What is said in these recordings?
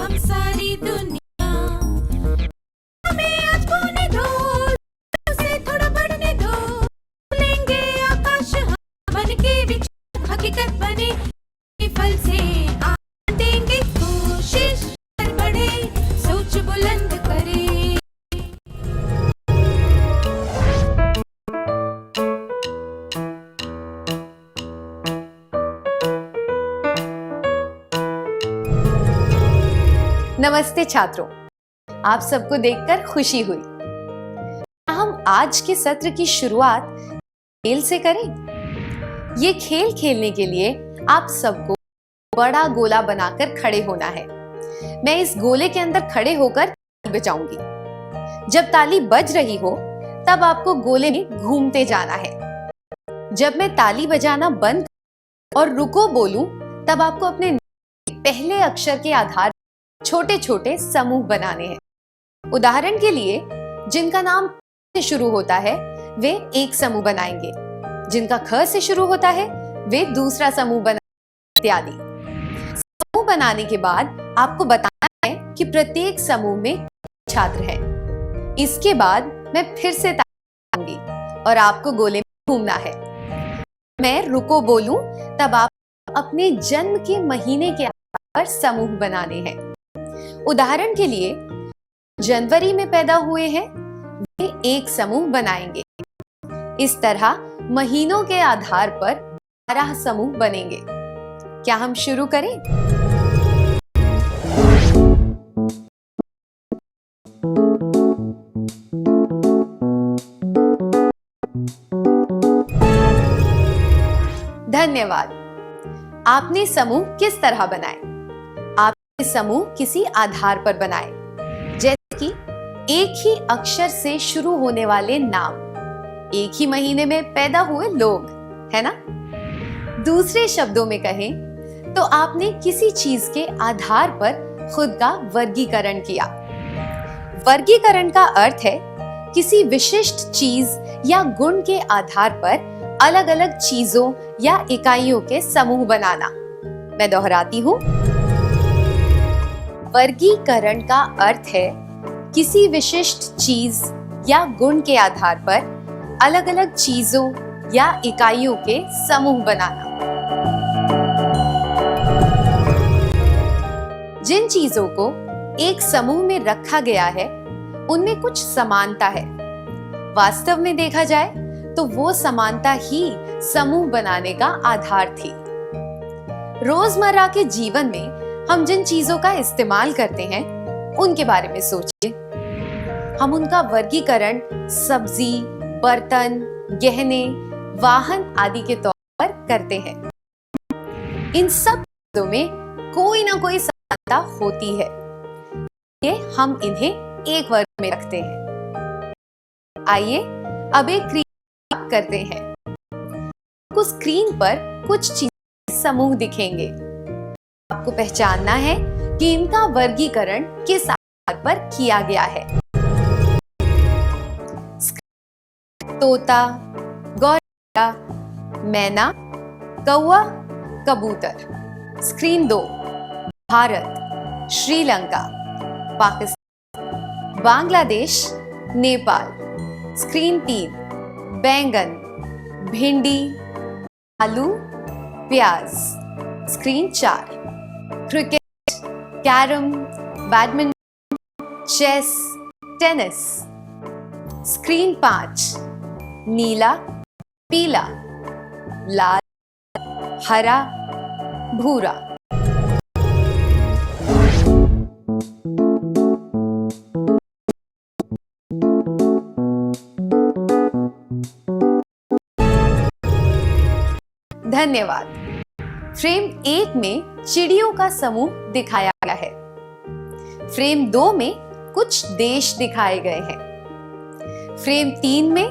हम सारी दुनिया हमें आज बोने दो, उसे थोड़ा बढ़ने दो, लेंगे आकाश हम बन के विचार हकीकत बने, फल से आनंद देंगे, कोशिश कर बढ़े, सोच बुलंद करे। नमस्ते छात्रों, आप सबको देखकर खुशी हुई। हम आज के सत्र की शुरुआत खेल से करें। ये खेल खेलने के लिए आप सबको बड़ा गोला बनाकर खड़े होना है। मैं इस गोले के अंदर खड़े होकर ताली बजाऊंगी। जब ताली बज रही हो तब आपको गोले में घूमते जाना है। जब मैं ताली बजाना बंद और रुको बोलूं तब आपको अपने पहले अक्षर के आधार छोटे छोटे समूह बनाने हैं। उदाहरण के लिए जिनका नाम से शुरू होता है वे एक समूह बनाएंगे, जिनका ख से शुरू होता है वे दूसरा समूह बनाएंगे, इत्यादि। समूह बनाने के बाद आपको बताना है कि प्रत्येक समूह में छात्र हैं। इसके बाद मैं फिर से ताली बजाऊंगी और आपको गोले में घूमना है। मैं रुको बोलूं तब आप अपने जन्म के महीने के आधार पर समूह बनाने हैं। उदाहरण के लिए जनवरी में पैदा हुए हैं वे एक समूह बनाएंगे। इस तरह महीनों के आधार पर 12 समूह बनेंगे। क्या हम शुरू करें? धन्यवाद। आपने समूह किस तरह बनाए? समूह किसी आधार पर बनाए, जैसे कि एक ही अक्षर से शुरू होने वाले नाम, एक ही महीने में पैदा हुए लोग, है ना? दूसरे शब्दों में कहें तो आपने किसी चीज के आधार पर खुद का वर्गीकरण किया। वर्गीकरण का अर्थ है किसी विशिष्ट चीज या गुण के आधार पर अलग अलग चीजों या इकाइयों के समूह बनाना। मैं दोहराती हूं, वर्गीकरण का अर्थ है किसी विशिष्ट चीज या गुण के आधार पर अलग अलग चीजों या इकाइयों के समूह बनाना। जिन चीजों को एक समूह में रखा गया है उनमें कुछ समानता है। वास्तव में देखा जाए तो वो समानता ही समूह बनाने का आधार थी। रोजमर्रा के जीवन में हम जिन चीजों का इस्तेमाल करते हैं उनके बारे में सोचिए। हम उनका वर्गीकरण सब्जी, बर्तन, गहने, वाहन आदि के तौर पर करते हैं। इन सब चीजों में कोई ना कोई समानता होती है, ये हम इन्हें एक वर्ग में रखते हैं। आइए अब एक क्रिया करते हैं। आपको स्क्रीन पर कुछ चीजें समूह दिखेंगे। आपको पहचानना है कि इनका वर्गीकरण किस आधार पर किया गया है। तोता, गौरैया, मैना, कौवा, कबूतर। स्क्रीन 2 भारत, श्रीलंका, पाकिस्तान, बांग्लादेश, नेपाल। स्क्रीन 3 बैंगन, भिंडी, आलू, प्याज। Screen 4 cricket, carrom, badminton, chess, tennis. Screen 5 नीला, पीला, लाल, हरा, भूरा। धन्यवाद। फ्रेम 1 में चिड़ियों का समूह दिखाया गया है। फ्रेम 2 में कुछ देश दिखाए गए हैं। फ्रेम 3 में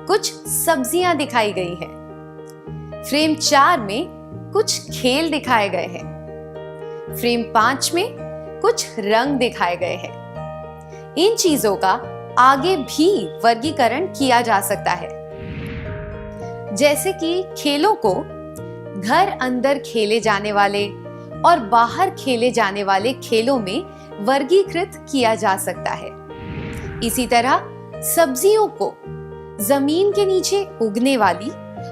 कुछ सब्जियां दिखाई गई हैं। फ्रेम 4 में कुछ खेल दिखाए गए हैं। फ्रेम 5 में कुछ रंग दिखाए गए हैं। इन चीजों का आगे भी वर्गीकरण किया जा सकता है, जैसे कि खेलों को घर अंदर खेले जाने वाले और बाहर खेले जाने वाले खेलों में वर्गीकृत किया जा सकता है। इसी तरह सब्जियों को जमीन के नीचे उगने वाली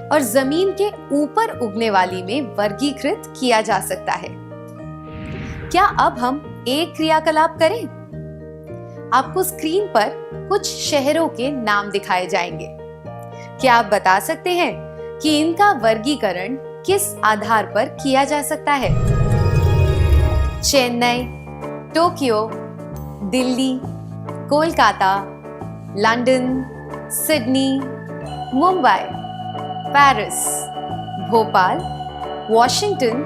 और जमीन के ऊपर उगने वाली में वर्गीकृत किया जा सकता है। क्या अब हम एक क्रियाकलाप करें? आपको स्क्रीन पर कुछ शहरों के नाम दिखाए जाएंगे। क्या आप बता सकते हैं कि इनका वर्गीकरण किस आधार पर किया जा सकता है? Chennai, Tokyo, Delhi, Kolkata, London, Sydney, Mumbai, Paris, Bhopal, Washington,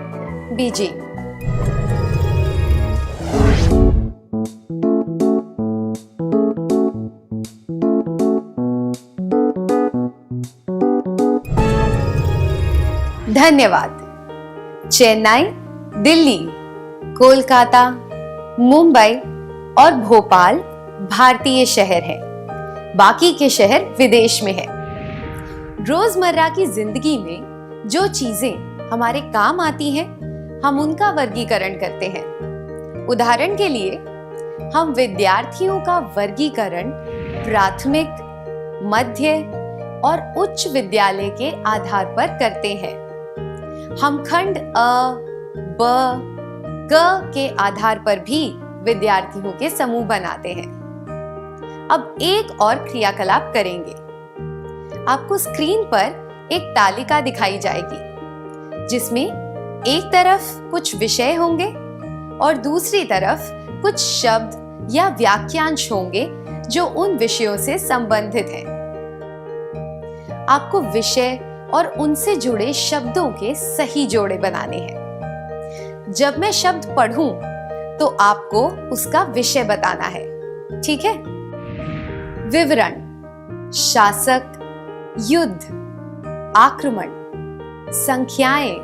Beijing. धन्यवाद। चेन्नई, दिल्ली, कोलकाता, मुंबई और भोपाल भारतीय शहर हैं। बाकी के शहर विदेश में हैं। रोजमर्रा की जिंदगी में जो चीजें हमारे काम आती हैं, हम उनका वर्गीकरण करते हैं। उदाहरण के लिए हम विद्यार्थियों का वर्गीकरण प्राथमिक, मध्य और उच्च विद्यालय के आधार पर करते हैं। हम खंड अ, ब, क के आधार पर भी विद्यार्थियों के समूह बनाते हैं। अब एक और क्रियाकलाप करेंगे। आपको स्क्रीन पर एक तालिका दिखाई जाएगी जिसमें एक तरफ कुछ विषय होंगे और दूसरी तरफ कुछ शब्द या वाक्यांश होंगे जो उन विषयों से संबंधित हैं। आपको विषय और उनसे जुड़े शब्दों के सही जोड़े बनाने हैं। जब मैं शब्द पढ़ूं तो आपको उसका विषय बताना है, ठीक है? विवरण, शासक, युद्ध, आक्रमण, संख्याएं,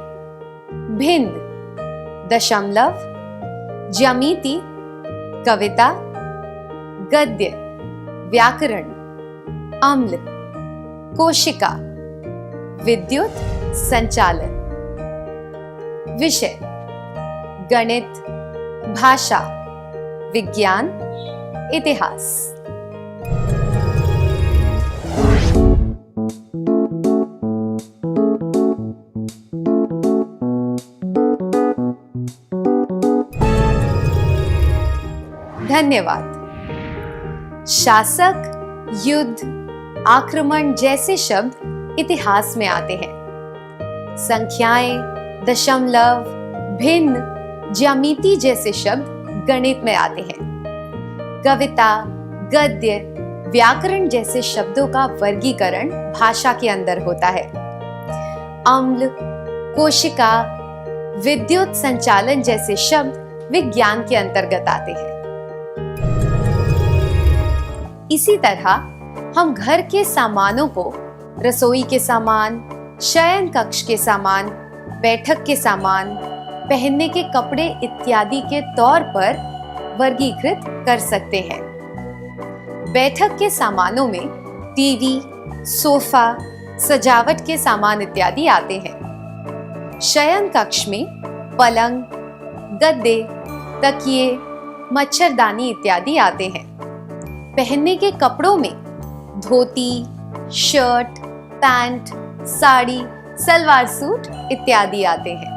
भिन्न, दशमलव, ज्यामिति, कविता, गद्य, व्याकरण, अम्ल, कोशिका, विद्युत संचालन। विषय, गणित, भाषा, विज्ञान, इतिहास। धन्यवाद। शासक, युद्ध, आक्रमण जैसे शब्द इतिहास में आते हैं। संख्याएं, दशमलव, भिन्न, ज्यामिति जैसे शब्द गणित में आते हैं। कविता, गद्य, व्याकरण जैसे शब्दों का वर्गीकरण भाषा के अंदर होता है। अम्ल, कोशिका, विद्युत संचालन जैसे शब्द विज्ञान के अंतर्गत आते हैं। इसी तरह हम घर के सामानों को रसोई के सामान, शयन कक्ष के सामान, बैठक के सामान, पहनने के कपड़े इत्यादि के तौर पर वर्गीकृत कर सकते हैं। बैठक के सामानों में टीवी, सोफा, सजावट के सामान इत्यादि आते हैं। शयन कक्ष में पलंग, गद्दे, तकिए, मच्छरदानी इत्यादि आते हैं। पहनने के कपड़ों में dhoti, shirt, pant, sari, salwar suit इत्यादि आते हैं।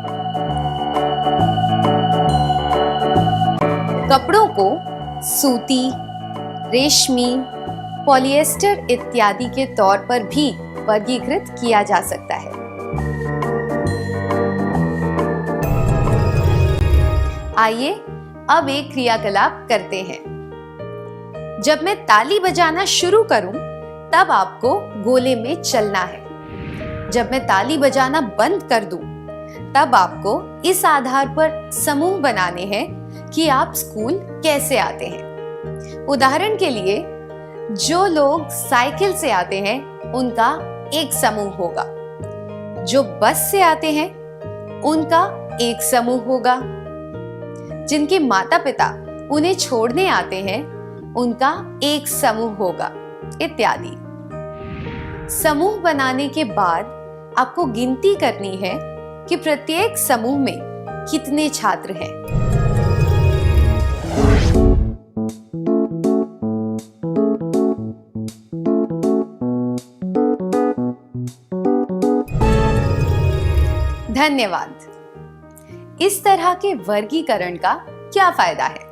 कपड़ों को सूती, रेशमी, पॉलिएस्टर इत्यादि के तौर पर भी वर्गीकृत किया जा सकता है। आइए अब एक क्रियाकलाप करते हैं। जब मैं ताली बजाना शुरू करूं, तब आपको गोले में चलना है। जब मैं ताली बजाना बंद कर दूं, तब आपको इस आधार पर समूह बनाने हैं कि आप स्कूल कैसे आते हैं। उदाहरण के लिए, जो लोग साइकिल से आते हैं उनका एक समूह होगा, जो बस से आते हैं उनका एक समूह होगा, जिनके माता पिता उन्हें छोड़ने आते हैं उनका एक समूह होगा, इत्यादि। समूह बनाने के बाद आपको गिनती करनी है कि प्रत्येक समूह में कितने छात्र हैं। धन्यवाद। इस तरह के वर्गीकरण का क्या फायदा है?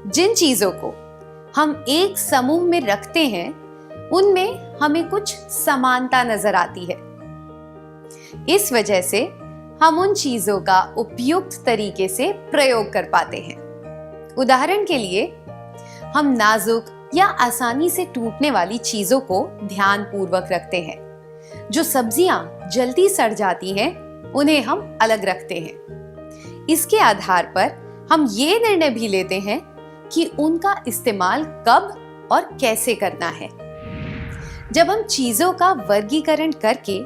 जिन चीजों को हम एक समूह में रखते हैं उनमें हमें कुछ समानता नजर आती है। इस वजह से हम उन चीजों का उपयुक्त तरीके से प्रयोग कर पाते हैं। उदाहरण के लिए, हम नाजुक या आसानी से टूटने वाली चीजों को ध्यानपूर्वक रखते हैं। जो सब्जियां जल्दी सड़ जाती हैं, उन्हें हम अलग रखते हैं। इसके आधार पर हम ये निर्णय भी लेते हैं कि उनका इस्तेमाल कब और कैसे करना है। जब हम चीजों का वर्गीकरण करके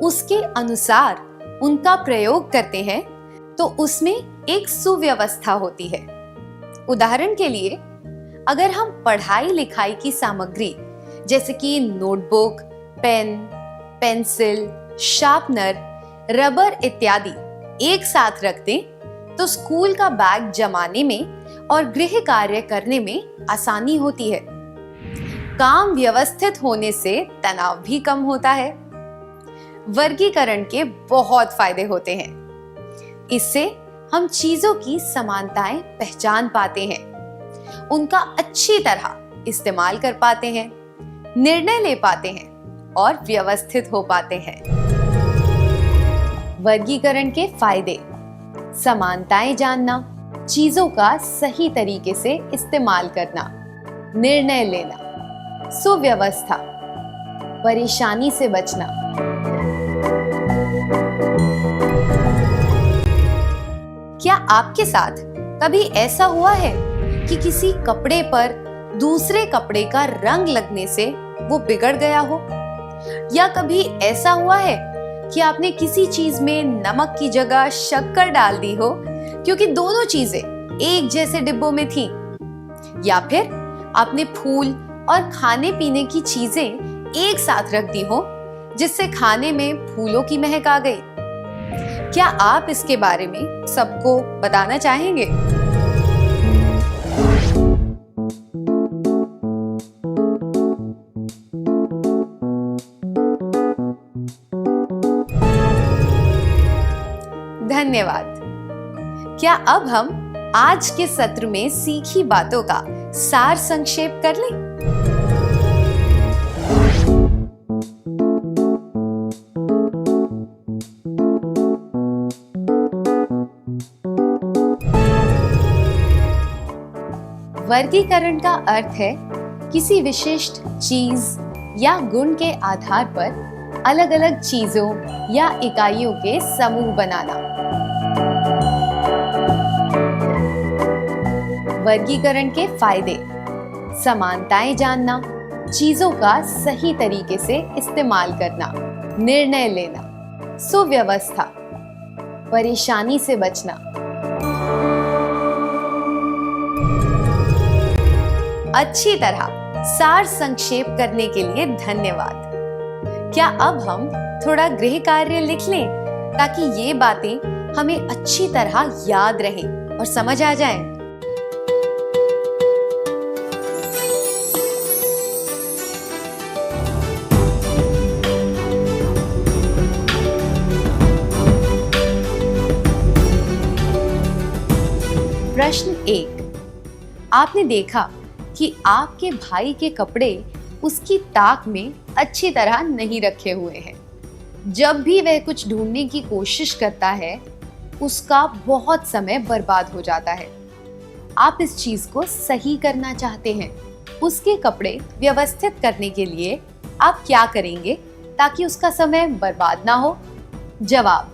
उसके अनुसार उनका प्रयोग करते हैं, तो उसमें एक सुव्यवस्था होती है। उदाहरण के लिए, अगर हम पढ़ाई लिखाई की सामग्री जैसे कि notebook, pen, pencil, sharpener, rubber इत्यादि एक साथ रख दें, तो स्कूल का बैग जमाने में और गृह कार्य करने में आसानी होती है। काम व्यवस्थित होने से तनाव भी कम होता है। वर्गीकरण के बहुत फायदे होते हैं। इससे हम चीजों की समानताएं पहचान पाते हैं, उनका अच्छी तरह इस्तेमाल कर पाते हैं, निर्णय ले पाते हैं और व्यवस्थित हो पाते हैं। वर्गीकरण के फायदे: समानताएं जानना, चीजों का सही तरीके से इस्तेमाल करना, निर्णय लेना, सुव्यवस्था, परेशानी से बचना। क्या आपके साथ कभी ऐसा हुआ है कि किसी कपड़े पर दूसरे कपड़े का रंग लगने से वो बिगड़ गया हो? या कभी ऐसा हुआ है कि आपने किसी चीज में नमक की जगह शक्कर डाल दी हो क्योंकि दोनों चीजें एक जैसे डिब्बों में थीं? या फिर आपने फूल और खाने पीने की चीजें एक साथ रख दी हो जिससे खाने में फूलों की महक आ गई? क्या आप इसके बारे में सबको बताना चाहेंगे? धन्यवाद। क्या अब हम आज के सत्र में सीखी बातों का सार संक्षेप कर लें? वर्गीकरण का अर्थ है किसी विशिष्ट चीज या गुण के आधार पर अलग-अलग चीजों या इकाइयों के समूह बनाना। वर्गीकरण के फायदे: समानताएं जानना, चीजों का सही तरीके से इस्तेमाल करना, निर्णय लेना, सुव्यवस्था, परेशानी से बचना। अच्छी तरह सार संक्षेप करने के लिए धन्यवाद। क्या अब हम थोड़ा गृह कार्य लिख लें ताकि ये बातें हमें अच्छी तरह याद रहें और समझ आ जाएं? प्रश्न 1। आपने देखा कि आपके भाई के कपड़े उसकी ताक में अच्छी तरह नहीं रखे हुए हैं। जब भी वह कुछ ढूंढने की कोशिश करता है, उसका बहुत समय बर्बाद हो जाता है। आप इस चीज को सही करना चाहते हैं। उसके कपड़े व्यवस्थित करने के लिए आप क्या करेंगे ताकि उसका समय बर्बाद ना हो? जवाब: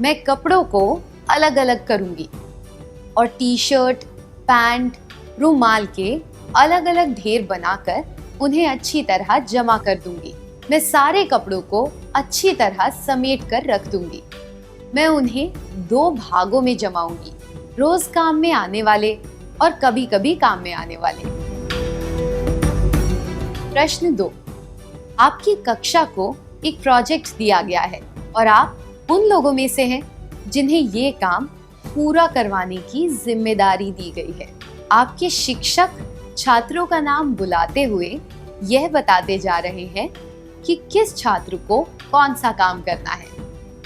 मैं कपड़ों को अलग अलग करूंगी और टी शर्ट, पैंट, रुमाल के अलग अलग ढेर बनाकर उन्हें अच्छी तरह जमा कर दूंगी। मैं सारे कपड़ों को अच्छी तरह समेट कर रख दूंगी। मैं उन्हें 2 भागों में जमाऊंगी, रोज काम में आने वाले और कभी कभी काम में आने वाले। प्रश्न 2। आपकी कक्षा को एक प्रोजेक्ट दिया गया है और आप उन लोगों में से हैं जिन्हें ये काम पूरा करवाने की जिम्मेदारी दी गई है। आपके शिक्षक छात्रों का नाम बुलाते हुए यह बताते जा रहे हैं कि किस छात्र को कौन सा काम करना है।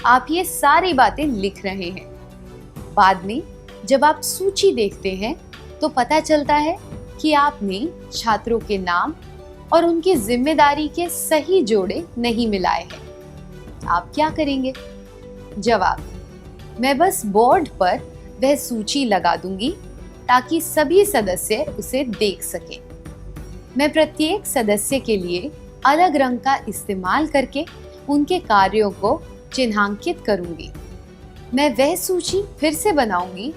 आप ये सारी बातें लिख रहे हैं। बाद में जब आप सूची देखते हैं तो पता चलता है कि आपने छात्रों के नाम और उनकी जिम्मेदारी के सही जोड़े नहीं मिलाए हैं। आप क्या करेंगे? जवाब: मैं बस बोर्ड पर वह सूची लगा दूंगी ताकि सभी सदस्य उसे देख सकें। मैं प्रत्येक सदस्य के लिए अलग रंग का इस्तेमाल करके उनके कार्यों को चिन्हांकित करूंगी। मैं वह सूची फिर से बनाऊंगी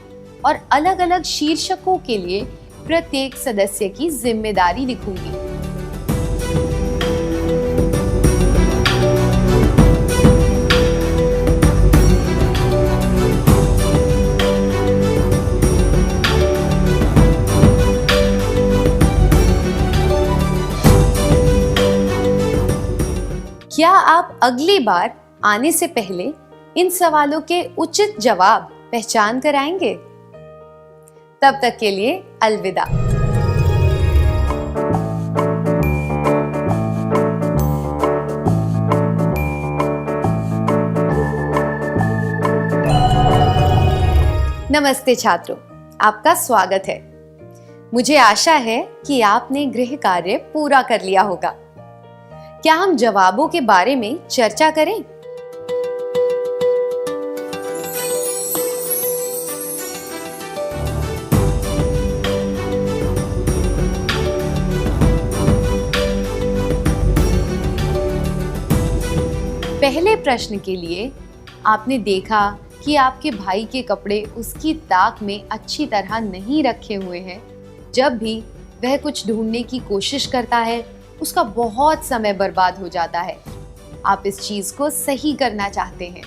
और अलग अलग शीर्षकों के लिए प्रत्येक सदस्य की जिम्मेदारी लिखूंगी। क्या आप अगली बार आने से पहले इन सवालों के उचित जवाब पहचान कर आएंगे? तब तक के लिए अलविदा। नमस्ते छात्रों, आपका स्वागत है। मुझे आशा है कि आपने गृह कार्य पूरा कर लिया होगा। क्या हम जवाबों के बारे में चर्चा करें? पहले प्रश्न के लिए आपने देखा कि आपके भाई के कपड़े उसकी ताक में अच्छी तरह नहीं रखे हुए हैं। जब भी वह कुछ ढूंढने की कोशिश करता है, उसका बहुत समय बर्बाद हो जाता है। आप इस चीज को सही करना चाहते हैं।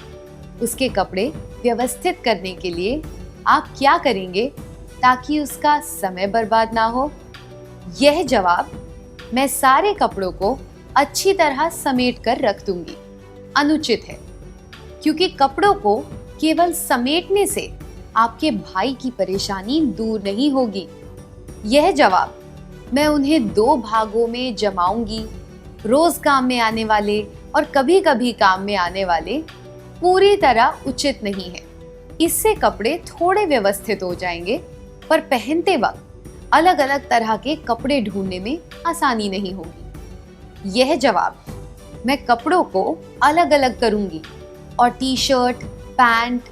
उसके कपड़े व्यवस्थित करने के लिए आप क्या करेंगे ताकि उसका समय बर्बाद ना हो? यह जवाब: मैं सारे कपड़ों को अच्छी तरह समेट कर रख दूंगी, अनुचित है, क्योंकि कपड़ों को केवल समेटने से आपके भाई की परेशानी दूर नहीं होगी। यह जवाब: मैं उन्हें 2 भागों में जमाऊंगी, रोज काम में आने वाले और कभी कभी काम में आने वाले, पूरी तरह उचित नहीं है। इससे कपड़े थोड़े व्यवस्थित हो जाएंगे, पर पहनते वक्त अलग अलग तरह के कपड़े ढूंढने में आसानी नहीं होगी। यह जवाब: मैं कपड़ों को अलग अलग करूंगी और टी शर्ट, पैंट,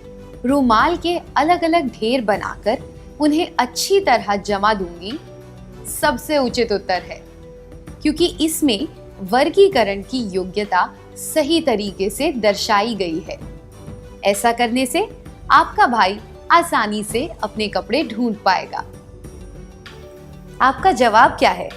रुमाल के अलग अलग ढेर बनाकर उन्हें अच्छी तरह जमा दूंगी, सबसे उचित उत्तर है, क्योंकि इसमें वर्गीकरण की योग्यता सही तरीके से दर्शाई गई है। ऐसा करने से आपका भाई आसानी से अपने कपड़े ढूंढ पाएगा। आपका जवाब क्या है?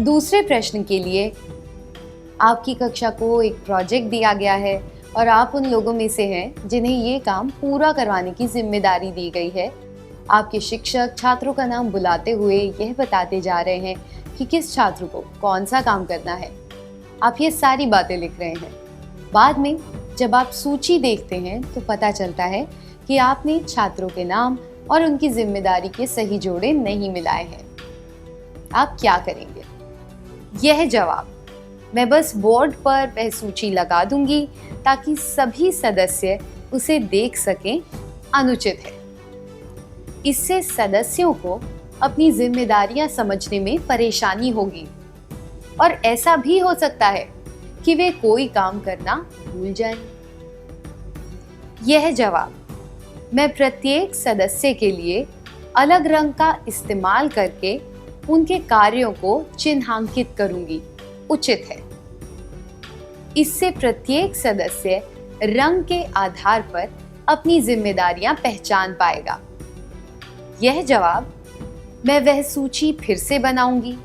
दूसरे प्रश्न के लिए आपकी कक्षा को एक प्रोजेक्ट दिया गया है और आप उन लोगों में से हैं जिन्हें ये काम पूरा करवाने की जिम्मेदारी दी गई है। आपके शिक्षक छात्रों का नाम बुलाते हुए यह बताते जा रहे हैं कि किस छात्र को कौन सा काम करना है। आप ये सारी बातें लिख रहे हैं। बाद में जब आप सूची देखते हैं तो पता चलता है कि आपने छात्रों के नाम और उनकी जिम्मेदारी के सही जोड़े नहीं मिलाए हैं। आप क्या करेंगे? यह जवाब: मैं बस बोर्ड पर वह सूची लगा दूंगी ताकि सभी सदस्य उसे देख सकें, अनुचित है। इससे सदस्यों को अपनी जिम्मेदारियां समझने में परेशानी होगी और ऐसा भी हो सकता है कि वे कोई काम करना भूल जाएं। यह जवाब: मैं प्रत्येक सदस्य के लिए अलग रंग का इस्तेमाल करके उनके कार्यों को चिन्हांकित करूंगी, उचित है। इससे प्रत्येक सदस्य रंग के आधार पर अपनी जिम्मेदारियां पहचान पाएगा। यह जवाब: मैं वह सूची फिर से बनाऊंगी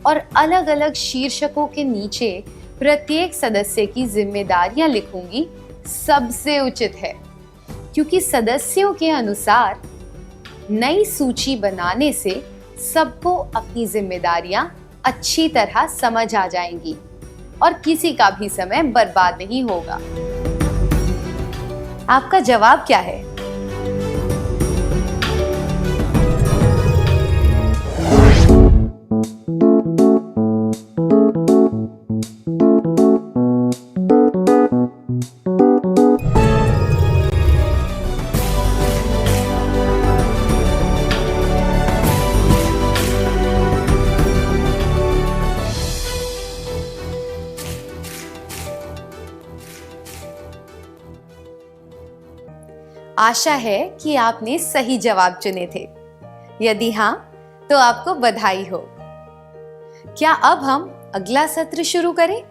और अलग अलग शीर्षकों के नीचे प्रत्येक सदस्य की जिम्मेदारियां लिखूंगी, सबसे उचित है, क्योंकि सदस्यों के अनुसार नई सूची बनाने से सबको अपनी जिम्मेदारियां अच्छी तरह समझ आ जाएंगी और किसी का भी समय बर्बाद नहीं होगा। आपका जवाब क्या है? आशा है कि आपने सही जवाब चुने थे। यदि हाँ, तो आपको बधाई हो। क्या अब हम अगला सत्र शुरू करें?